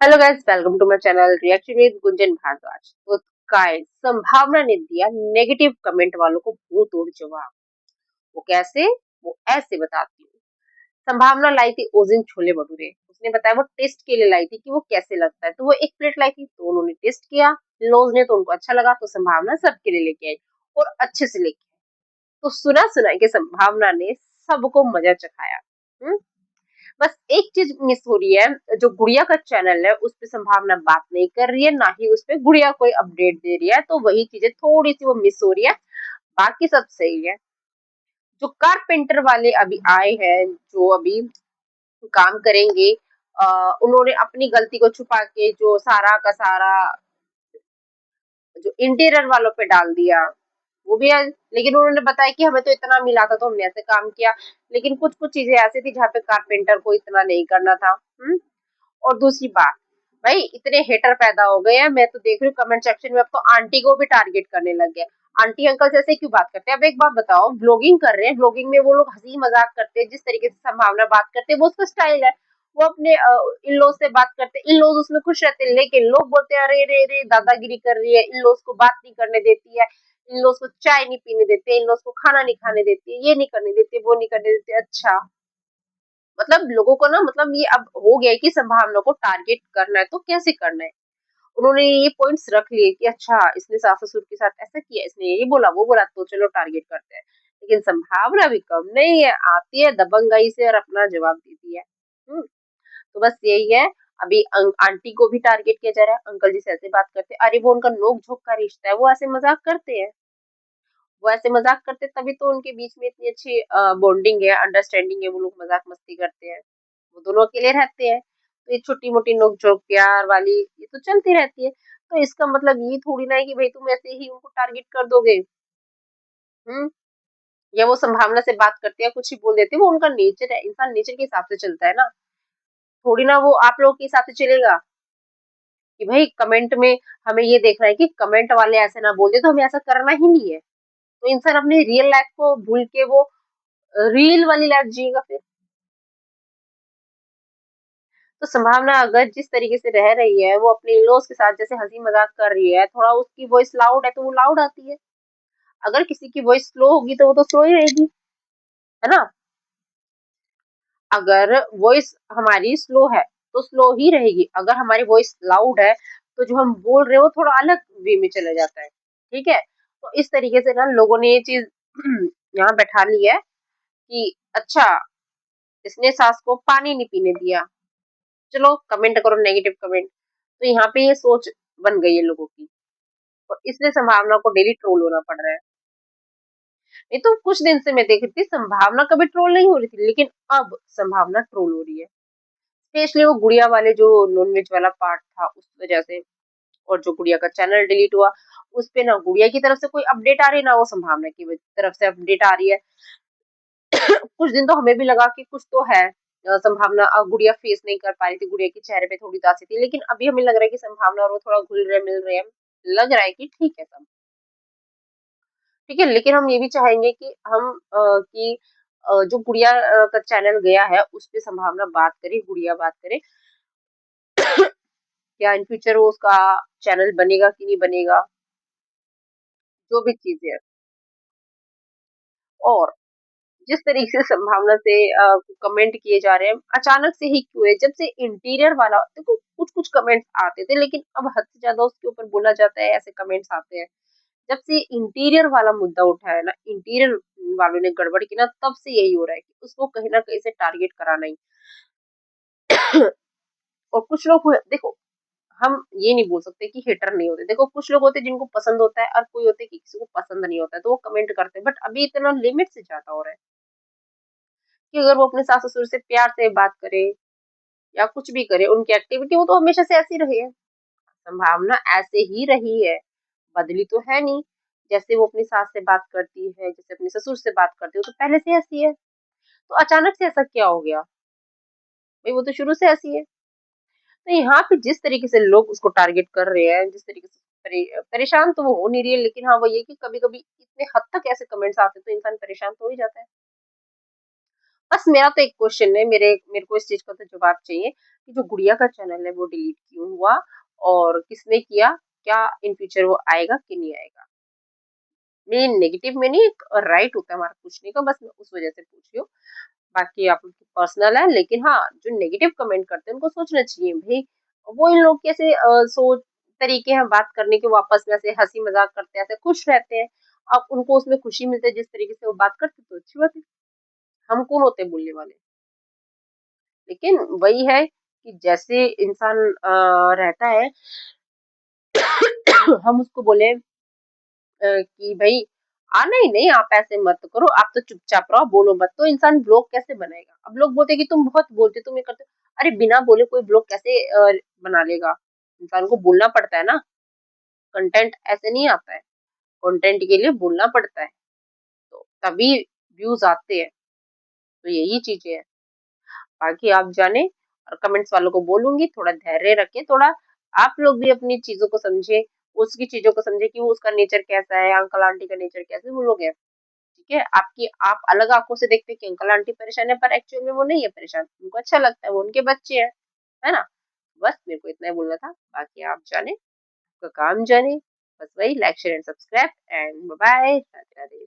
Hello guys, welcome to my channel reaction with Gunjan Bhardwaj. तो guys, संभावना ने दिया नेगेटिव कमेंट वालों को मुंह तोड़ जवाब। वो कैसे? वो ऐसे बताती हूँ। संभावना लाई थी उस दिन छोले भटूरे। उसने बताया वो टेस्ट के लिए लाई थी कि वो कैसे लगता है, तो वो एक प्लेट लाई थी, तो उन्होंने टेस्ट किया। लोग ने तो उनको अच्छा लगा, तो संभावना सबके लिए लेके आई और अच्छे से लेके आई। तो सुना सुना के संभावना ने सबको मजा चखाया। हम्म। बस एक चीज मिस हो रही है, जो गुड़िया का चैनल है उस पे संभावना बात नहीं कर रही है, ना ही उस पे गुड़िया कोई अपडेट दे रही है, तो वही चीजें थोड़ी सी वो मिस हो रही है। बाकी सब सही है। जो कारपेंटर वाले अभी आए हैं, जो अभी काम करेंगे, उन्होंने अपनी गलती को छुपा के जो सारा का सारा जो इंटीरियर वालों पे डाल दिया। वो भी है, लेकिन उन्होंने बताया कि हमें तो इतना मिला था तो हमने ऐसे काम किया। लेकिन कुछ कुछ चीजें ऐसी थी जहाँ पे कारपेंटर को इतना नहीं करना था। और दूसरी बात, भाई इतने हेटर पैदा हो गए हैं, मैं तो देख रही हूँ कमेंट सेक्शन में अब तो आंटी को भी टारगेट करने लग गए। आंटी अंकल जैसे क्यों बात करते हैं? अब एक बात बताओ, ब्लॉगिंग कर रहे हैं, ब्लॉगिंग में वो लोग हंसी मजाक करते हैं, जिस तरीके से संभावना बात करते हैं वो उसका स्टाइल है। वो अपने इन लॉज से बात करते हैं, इन लॉज उसमें खुश रहते हैं, लेकिन लोग बोलते हैं अरे रे रे दादागिरी कर रही है, इन लॉज को बात नहीं करने देती है, इन लॉज को चाय नहीं पीने देते, इन लॉज को खाना नहीं खाने देती, ये नहीं करने देते, वो नहीं करने देते। अच्छा, मतलब लोगों को ना, मतलब ये अब हो गया है कि संभावना को टारगेट करना है तो कैसे करना है। उन्होंने ये पॉइंट्स रख लिए कि अच्छा इसने सास ससुर के साथ ऐसा किया, इसने ये बोला वो बोला, तो चलो टारगेट करते हैं। लेकिन संभावना भी कम नहीं है, आती है दबंगई से और अपना जवाब देती है। तो बस यही है। अभी आंटी को भी टारगेट किया जा रहा है, अंकल जी से ऐसे बात करते हैं, अरे वो उनका नोक झोंक का रिश्ता है, वो ऐसे मजाक करते हैं। वो ऐसे मजाक करते तभी तो उनके बीच में इतनी अच्छी बॉन्डिंग है, अंडरस्टैंडिंग है, वो लोग मजाक मस्ती करते हैं। वो दोनों अकेले रहते हैं, तो ये छोटी मोटी नोक झोंक प्यार वाली ये तो चलती रहती है। तो इसका मतलब ये थोड़ी ना है कि भाई तुम ऐसे ही उनको टारगेट कर दोगे। हम्म। या वो संभावना से बात करते हैं, कुछ ही बोल देते हैं, वो उनका नेचर है, इंसान नेचर के हिसाब से चलता है ना। थोड़ी ना वो आप लोगों के हिसाब से चलेगा कि भाई कमेंट में हमें ये देखना है कि कमेंट वाले ऐसे ना बोल दे तो हमें ऐसा करना ही नहीं है। तो इंसान अपनी रियल लाइफ को भूल के वो रील वाली लाइफ जिएगा फिर। तो संभावना अगर जिस तरीके से रह रही है, वो अपने इन-लॉज़ के साथ जैसे हँसी मज़ाक कर रही है, थोड़ा उसकी वॉइस लाउड है तो वो लाउड आती है। अगर किसी की वॉइस स्लो होगी तो वो तो स्लो ही रहेगी, है ना? अगर वॉइस हमारी स्लो है, तो स्लो ही रहेगी। अगर हमारी वॉइस लाउड है, तो जो हम बोल रहे हैं वो थोड़ा अलग वे में चला जाता है। ठीक है? तो इस तरीके से ना लोगों ने ये चीज़ यहाँ बैठा ली है कि अच्छा, इसने सास को पानी नहीं पीने दिया। चलो कमेंट करो नेगेटिव कमेंट। तो यहाँ पे ये सोच बन गई है लोगों की, और इसलिए संभावना को डेली ट्रोल होना पड़ रहा है। नहीं तो कुछ दिन से मैं देख रही थी संभावना कभी ट्रोल नहीं हो रही थी, लेकिन अब संभावना ट्रोल हो रही है। स्पेशली वो गुड़िया वाले जो नॉनवेज वाला पार्ट था उस वजह से, और जो गुड़िया का चैनल डिलीट हुआ, उस पे ना गुड़िया की तरफ से कोई अपडेट आ रही है, ना वो संभावना की तरफ से अपडेट आ रही है। कुछ दिन तो हमें भी लगा कि कुछ तो है। संभावना गुड़िया फेस नहीं कर पा रही थी, गुड़िया के चेहरे पे थोड़ी उदासी थी, लेकिन अभी हमें लग रहा है कि संभावना और वो थोड़ा घुल रहे मिल रहे हैं। लग रहा है कि ठीक है सब। ठीक है, लेकिन हम ये भी चाहेंगे कि जो गुड़िया का चैनल गया है उस पे संभावना बात करे, गुड़िया बात करे। क्या इन फ्यूचर वो उसका चैनल बनेगा कि नहीं बनेगा, जो भी चीजें है। और जिस तरीके से संभावना से कमेंट किए जा रहे हैं, अचानक से ही क्यों है? जब से इंटीरियर वाला, देखो कुछ कुछ कमेंट्स आते थे, लेकिन अब हद से ज्यादा उसके ऊपर बोला जाता है, ऐसे कमेंट्स आते हैं। जब से इंटीरियर वाला मुद्दा उठा है ना, इंटीरियर वालों ने गड़बड़ की ना, तब से यही हो रहा है कि उसको कहीं ना कहीं से टारगेट कराना ही। और कुछ लोग देखो, हम ये नहीं बोल सकते कि हेटर नहीं होते। देखो कुछ लोग होते हैं जिनको पसंद होता है, और कोई होते हैं कि किसी को पसंद नहीं होता है, तो वो कमेंट करते हैं। बट अभी इतना लिमिट से ज्यादा हो रहा है कि अगर वो अपने सास ससुर से प्यार से बात करे या कुछ भी करे, उनकी एक्टिविटी वो तो हमेशा से ऐसी रही है। संभावना ऐसे ही रही है, बदली तो है नहीं। जैसे वो अपनी सास से बात करती है, जैसे अपने ससुर से बात करती है, तो पहले से ऐसी है। तो अचानक से ऐसा क्या हो गया? भाई वो तो शुरू से ऐसी है। तो यहाँ पे जिस तरीके से लोग उसको टारगेट कर रहे हैं, जिस तरीके से परेशान तो वो हो नहीं रही है, लेकिन हाँ वो ये कि कभी-कभी इतने हद तक ऐसे कमेंट्स आते हैं तो इंसान परेशान तो हो ही जाता है। बस मेरा तो एक क्वेश्चन है, मेरे मेरे को इस चीज का तो जवाब चाहिए कि जो गुड़िया का चैनल है वो डिलीट क्यों हुआ और किसने किया, क्या इन फ्यूचर वो आएगा कि नहीं आएगा। मेन नेगेटिव में नहीं, एक राइट होता है हमारा पूछने का, बस मैं उस वजह से पूछ रही हूँ। बाकी आप लोग की पर्सनल है, लेकिन हाँ जो नेगेटिव कमेंट करते हैं उनको सोचना चाहिए भाई, वो इन लोग कैसे सोच तरीके हैं बात करने के, वो आपस में ऐसे हंसी मजाक करते हैं, ऐसे खुश रहते हैं। अब उनको उसमें खुशी मिलती है जिस तरीके से वो बात करते हैं, तो अच्छी बात है। हम कौन होते हैं बोलने वाले। लेकिन वही है कि जैसे इंसान रहता है हम उसको बोले कि भाई नहीं नहीं आप ऐसे मत करो, आप तो चुपचाप रहो, बोलो मत, तो इंसान ब्लॉग कैसे बनाएगा। अब लोग बोलते हैं कि तुम बहुत बोलते, तुम ये करते हो। अरे बिना बोले कोई ब्लॉग कैसे बना लेगा। इंसान को बोलना पड़ता है ना, कंटेंट ऐसे नहीं आता है, कंटेंट के लिए बोलना पड़ता है, तो तभी व्यूज आते हैं। तो यही चीजें हैं, बाकी आप जाने। और कमेंट्स वालों को बोलूंगी थोड़ा धैर्य रखें, थोड़ा आप लोग भी अपनी चीजों को समझे, उसकी चीजों को समझे कि वो उसका नेचर कैसा है, अंकल आंटी का नेचर कैसा है, वो लोग हैं। ठीक है, आपकी आप अलग आंखों से देखते हैं कि अंकल आंटी परेशान है, पर एक्चुअल में वो नहीं है परेशान, उनको अच्छा लगता है, वो उनके बच्चे हैं, है ना। बस मेरे को इतना ही बोलना था, बाकी आप जाने, आपका काम जाने। बस वही, like share and subscribe and bye bye, Radhe Radhe.